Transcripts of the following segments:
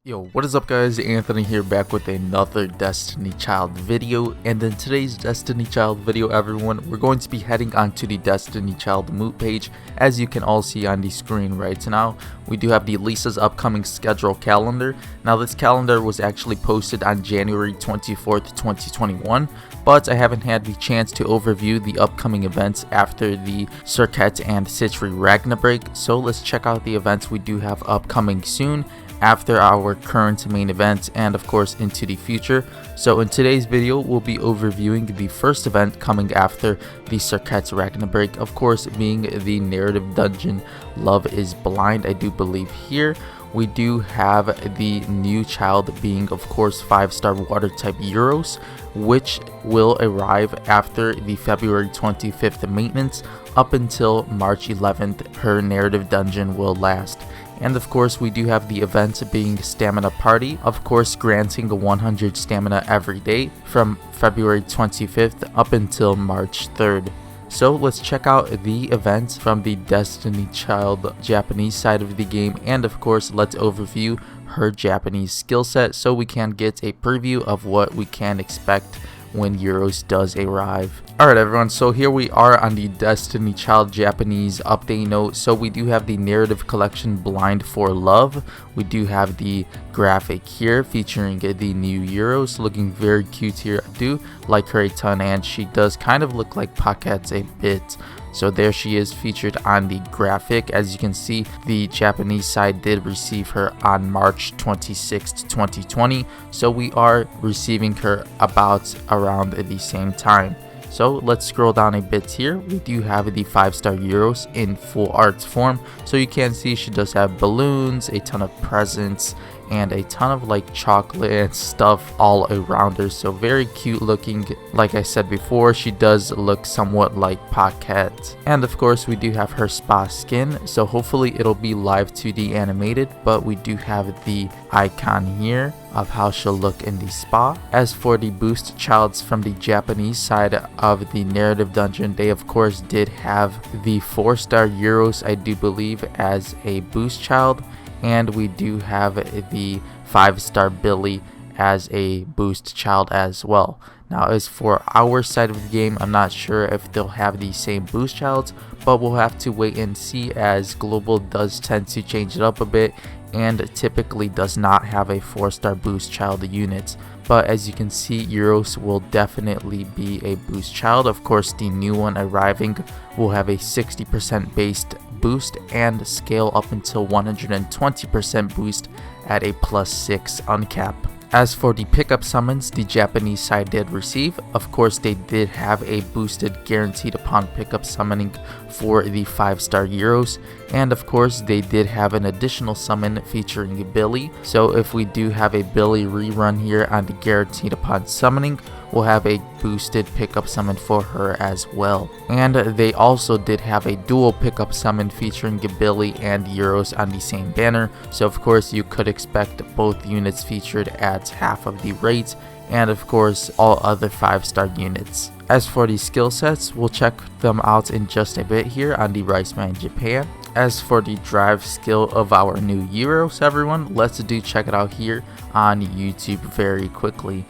Yo, what is up guys, Anthony here back with another Destiny Child video, and in today's Destiny Child video everyone, we're going to be heading onto the Destiny Child Moot page. As you can all see on the screen right now, we do have the Lisa's upcoming schedule calendar. Now this calendar was actually posted on January 24th, 2021, but I haven't had the chance to overview the upcoming events after the Circuit and Citri Ragnarok, so let's check out the events we do have upcoming soon after our current main event and of course into the future. So in today's video we'll be overviewing the first event coming after the Circuit Ragnarok, of course being the narrative dungeon Love is Blind. I do believe here we do have the new child being of course 5-star water type Euros, which will arrive after the February 25th maintenance up until March 11th. Her narrative dungeon will last. And of course we do have the event being Stamina Party, of course granting 100 stamina every day from February 25th up until March 3rd. So let's check out the events from the Destiny Child Japanese side of the game, and of course let's overview her Japanese skill set so we can get a preview of what we can expect when Euros does arrive. Alright everyone, so here we are on the Destiny Child Japanese update note. So we do have the narrative collection Blind for Love. We do have the graphic here featuring the new Euros, looking very cute here. I do like her a ton, and she does kind of look like Pockets a bit. So there she is featured on the graphic. As you can see, the Japanese side did receive her on March 26th, 2020. So we are receiving her about around the same time. So let's scroll down a bit here. We do have the 5-star Euros in full arts form. So you can see she does have balloons, a ton of presents, and a ton of like chocolate and stuff all around her. So very cute looking. Like I said before, she does look somewhat like Pocket. And of course we do have her spa skin, so hopefully it'll be live 2D animated, but we do have the icon here of how she'll look in the spa. As for the boost childs from the Japanese side of the narrative dungeon, they of course did have the 4-star Euros, I do believe, as a boost child, and we do have the 5-star Billy as a boost child as well. Now as for our side of the game, I'm not sure if they'll have the same boost childs, but we'll have to wait and see, as Global does tend to change it up a bit and typically does not have a 4-star boost child unit. But as you can see, Euros will definitely be a boost child. Of course the new one arriving will have a 60% based boost and scale up until 120% boost at a +6 uncap. As for the pickup summons, the Japanese side did receive. Of course they did have a boosted guaranteed upon pickup summoning for the 5-star Euros, and of course they did have an additional summon featuring Billy. So if we do have a Billy rerun here on the guaranteed upon summoning, we'll have a boosted pickup summon for her as well. And they also did have a dual pickup summon featuring Billy and Euros on the same banner, so of course you could expect both units featured at half of the rate, and of course all other 5-star units. As for the skill sets, we'll check them out in just a bit here on the Riceman Japan. As for the drive skill of our new Euros everyone, let's check it out here on YouTube very quickly.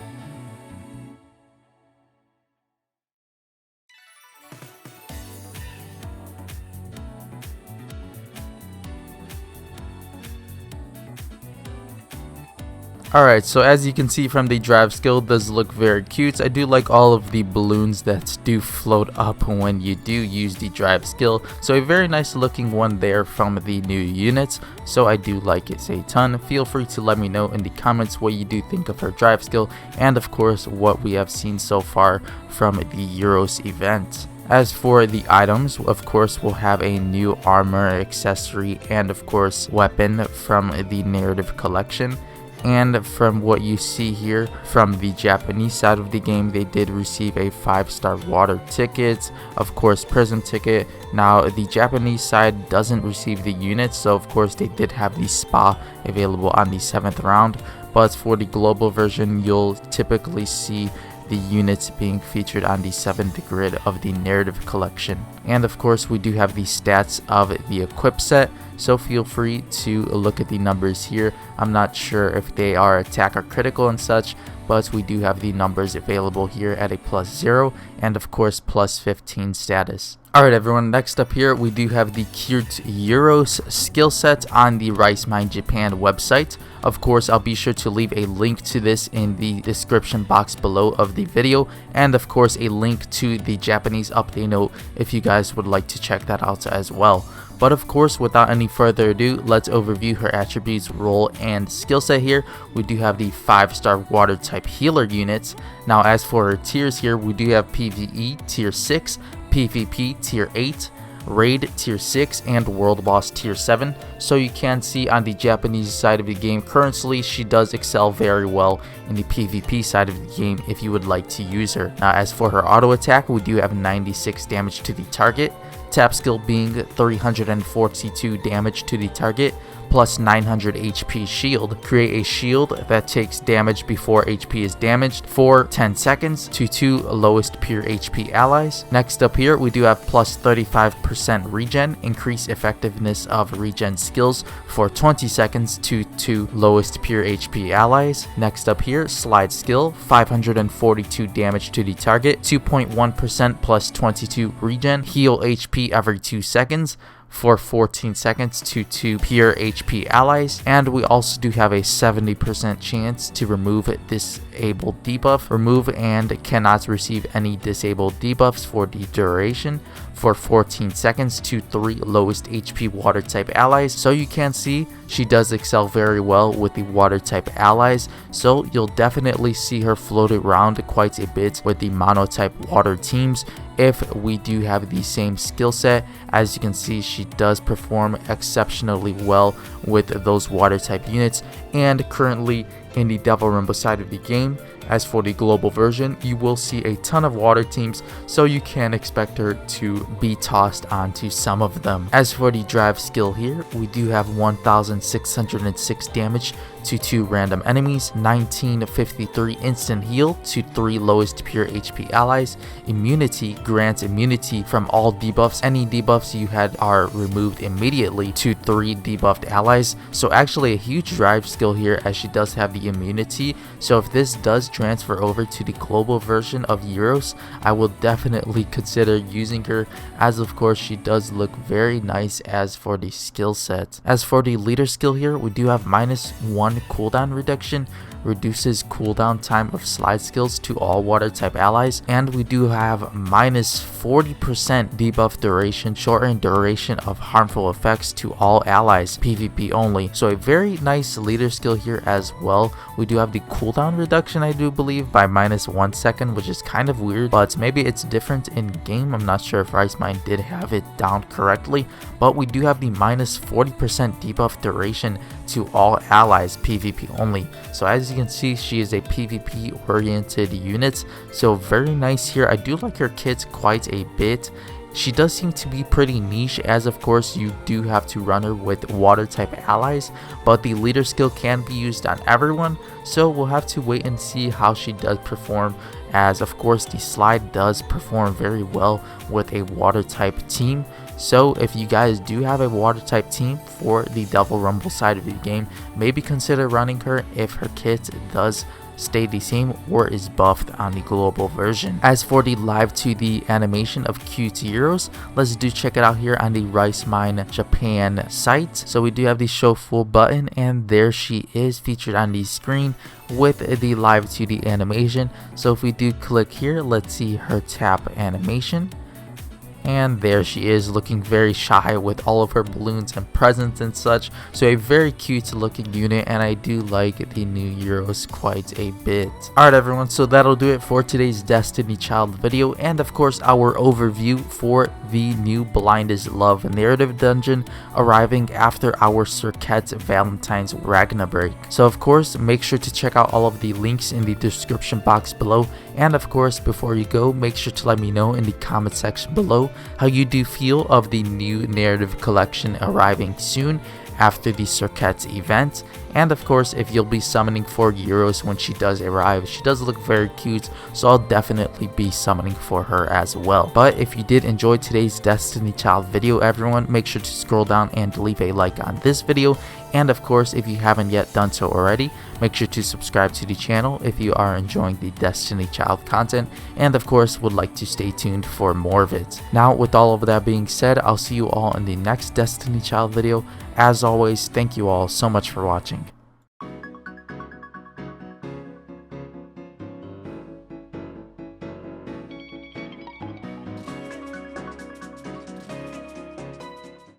Alright, so as you can see from the drive skill, it does look very cute. I do like all of the balloons that do float up when you do use the drive skill. So a very nice looking one there from the new units. So I do like it a ton. Feel free to let me know in the comments what you do think of her drive skill, and of course what we have seen so far from the Euros event. As for the items, of course we'll have a new armor, accessory, and of course weapon from the narrative collection. And from what you see here from the Japanese side of the game, they did receive a 5-star water ticket, of course prism ticket. Now the Japanese side doesn't receive the units, so of course they did have the spa available on the 7th round, but for the global version you'll typically see the units being featured on the 7th grid of the narrative collection. And of course we do have the stats of the equip set, so feel free to look at the numbers here. I'm not sure if they are attack or critical and such, but we do have the numbers available here at a +0 and of course +15 status. Alright everyone, next up here we do have the cute Euros skill set on the Rice Mine Japan website. Of course I'll be sure to leave a link to this in the description box below of the video, and of course a link to the Japanese update note if you guys would like to check that out as well. But of course, without any further ado, let's overview her attributes, role, and skill set here. We do have the 5-star water type healer units. Now as for her tiers here, we do have PvE tier 6, PvP tier 8, Raid tier 6, and World Boss tier 7. So you can see on the Japanese side of the game, currently she does excel very well in the PvP side of the game if you would like to use her. Now as for her auto attack, we do have 96 damage to the target, tap skill being 342 damage to the target, plus 900 HP shield. Create a shield that takes damage before HP is damaged for 10 seconds to 2 lowest pure HP allies. Next up here we do have plus 35% regen, increase effectiveness of regen skills for 20 seconds to 2 lowest pure HP allies. Next up here, slide skill, 542 damage to the target, 2.1% plus 22 regen, heal HP every 2 seconds for 14 seconds to 2 pure HP allies, and we also do have a 70% chance to remove disabled debuff. Remove and cannot receive any disabled debuffs for the duration for 14 seconds to 3 lowest HP water type allies. So you can see she does excel very well with the water type allies, so you'll definitely see her float around quite a bit with the mono type water teams if we do have the same skill set. As you can see, she does perform exceptionally well with those water type units, and currently in the Devil Rainbow side of the game, as for the global version, you will see a ton of water teams, so you can expect her to be tossed onto some of them. As for the drive skill here, we do have 1606 damage to 2 random enemies, 1953 instant heal to 3 lowest pure HP allies. Immunity grants immunity from all debuffs. Any debuffs you had are removed immediately to 3 debuffed allies. So actually a huge drive skill here, as she does have the immunity. So if this does transfer over to the global version of Euros, I will definitely consider using her, as of course she does look very nice as for the skill set. As for the leader skill here, we do have -1 cooldown reduction, reduces cooldown time of slide skills to all water type allies, and we do have -40% debuff duration, shortened duration of harmful effects to all allies, PvP only. So a very nice leader skill here as well. We do have the cooldown reduction, I do believe, by -1 second, which is kind of weird, but maybe it's different in game. I'm not sure if Rice Mine did have it down correctly, but we do have the -40% debuff duration to all allies, PvP only. So as you can see, she is a PvP oriented unit, so very nice here. I do like her kit quite a bit. She does seem to be pretty niche, as of course you do have to run her with water type allies, but the leader skill can be used on everyone, so we'll have to wait and see how she does perform, as of course the slide does perform very well with a water type team. So if you guys do have a water type team for the Devil Rumble side of the game, maybe consider running her if her kit does stay the same or is buffed on the global version. As for the live 2D animation of cute Euros, let's do check it out here on the Rice Mine Japan site. So we do have the show full button, and there she is featured on the screen with the live 2D animation. So if we do click here, let's see her tap animation. And there she is, looking very shy with all of her balloons and presents and such. So a very cute looking unit, and I do like the new Euros quite a bit. Alright everyone, so that'll do it for today's Destiny Child video, and of course our overview for the new Blind is Love narrative dungeon arriving after our Circuit Valentine's Ragnarok. So of course, make sure to check out all of the links in the description box below, and of course before you go, make sure to let me know in the comment section below how you do feel of the new narrative collection arriving soon after the Circuit event. And of course, if you'll be summoning for Euros when she does arrive, she does look very cute, so I'll definitely be summoning for her as well. But if you did enjoy today's Destiny Child video, everyone, make sure to scroll down and leave a like on this video. And of course, if you haven't yet done so already, make sure to subscribe to the channel if you are enjoying the Destiny Child content, and of course would like to stay tuned for more vids. Now, with all of that being said, I'll see you all in the next Destiny Child video. As always, thank you all so much for watching.